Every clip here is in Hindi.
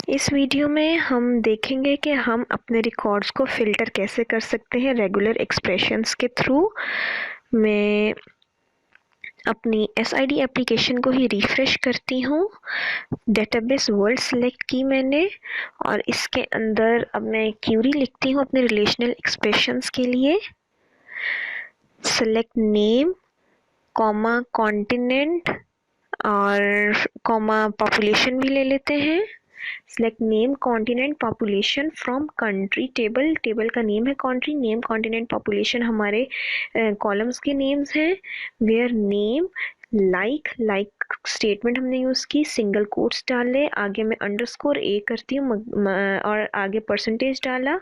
इस वीडियो में हम देखेंगे कि हम अपने रिकॉर्ड्स को फ़िल्टर कैसे कर सकते हैं रेगुलर एक्सप्रेशंस के थ्रू। मैं अपनी SID एप्लीकेशन को ही रिफ़्रेश करती हूँ। डेटाबेस वर्ल्ड सेलेक्ट की मैंने और इसके अंदर अब मैं क्यूरी लिखती हूँ अपने रिलेशनल एक्सप्रेशंस के लिए। सेलेक्ट नेम, कॉमा कॉन्टिनेंट और कॉमा पॉपुलेशन भी ले लेते हैं। Select name, continent, population from country table. Table का नेम है कंट्री, नेम, कॉन्टिनेंट, पॉपुलेशन हमारे कॉलम्स के नेम्स हैं। वेयर नेम, लाइक स्टेटमेंट हमने यूज़ की, सिंगल कोट्स डाले, आगे मैं अंडरस्कोर ए करती हूँ और आगे परसेंटेज डाला।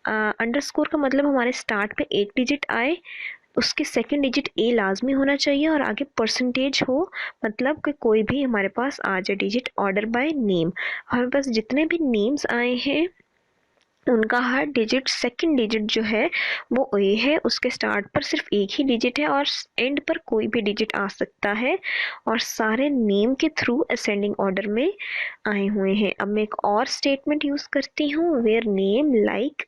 अंडरस्कोर का मतलब हमारे स्टार्ट पे एक डिजिट आए, उसके सेकंड डिजिट ए लाजमी होना चाहिए और आगे परसेंटेज हो, मतलब कि कोई भी हमारे पास आ जाए डिजिट ऑर्डर बाय नेम। हमारे पास जितने भी नेम्स आए हैं उनका हर डिजिट सेकंड डिजिट जो है वो ए है, उसके स्टार्ट पर सिर्फ एक ही डिजिट है और एंड पर कोई भी डिजिट आ सकता है और सारे नेम के थ्रू असेंडिंग ऑर्डर में आए हुए हैं। अब मैं एक और स्टेटमेंट यूज़ करती हूँ, वेयर नेम लाइक।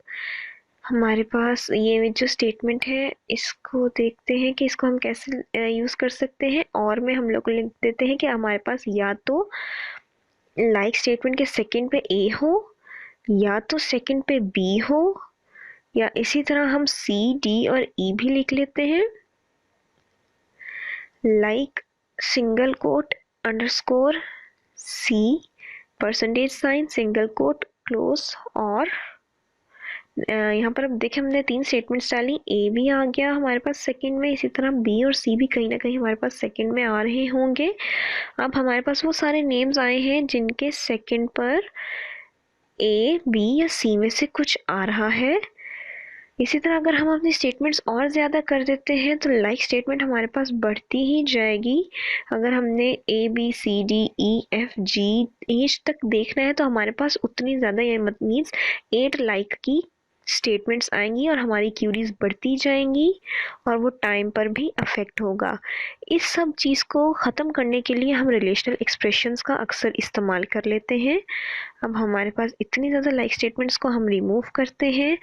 हमारे पास ये जो स्टेटमेंट है इसको देखते हैं कि इसको हम कैसे यूज़ कर सकते हैं। और में हम लोग लिख देते हैं कि हमारे पास या तो लाइक स्टेटमेंट के सेकंड पे ए हो या तो सेकंड पे बी हो, या इसी तरह हम सी, डी और ई भी लिख लेते हैं। Like single quote underscore C, percentage sign, single quote close. और यहाँ पर अब देखें हमने 3 स्टेटमेंट्स डाली, ए भी आ गया हमारे पास सेकंड में, इसी तरह बी और सी भी कहीं ना कहीं हमारे पास सेकंड में आ रहे होंगे। अब हमारे पास वो सारे नेम्स आए हैं जिनके सेकंड पर ए, बी या सी में से कुछ आ रहा है। इसी तरह अगर हम अपनी स्टेटमेंट्स और ज़्यादा कर देते हैं तो लाइक स्टेटमेंट हमारे पास बढ़ती ही जाएगी। अगर हमने ए, बी, सी, डी, ई, एफ, जी एच तक देखना है तो हमारे पास उतनी ज़्यादा, ये मीन्स 8 लाइक की स्टेटमेंट्स आएंगी और हमारी क्यूरीज बढ़ती जाएंगी और वो टाइम पर भी अफेक्ट होगा। इस सब चीज़ को ख़त्म करने के लिए हम रिलेशनल एक्सप्रेशंस का अक्सर इस्तेमाल कर लेते हैं। अब हमारे पास इतनी ज़्यादा लाइक स्टेटमेंट्स को हम रिमूव करते हैं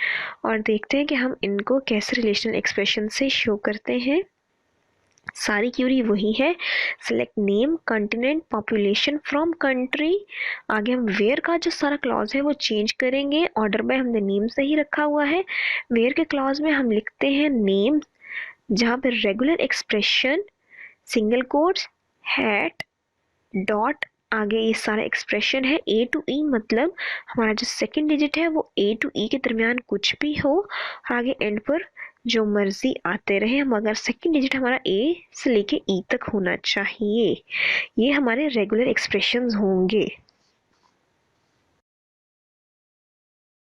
और देखते हैं कि हम इनको कैसे रिलेशनल एक्सप्रेशन से शो करते हैं। सारी क्यूरी वही है, select name, continent, population from country. आगे हम वेयर का जो सारा क्लॉज है वो चेंज करेंगे, ऑर्डर बाय हमने नेम से ही रखा हुआ है। वेयर के क्लॉज में हम लिखते हैं नेम, जहाँ पे regular expression, single quotes, hat, dot, आगे ये सारा एक्सप्रेशन है ए टू ई, मतलब हमारा जो सेकंड डिजिट है वो ए टू ई के दरमियान कुछ भी हो और आगे एंड पर जो मर्जी आते रहे, मगर सेकंड डिजिट हमारा ए से लेके ई तक होना चाहिए। ये हमारे रेगुलर एक्सप्रेशंस होंगे।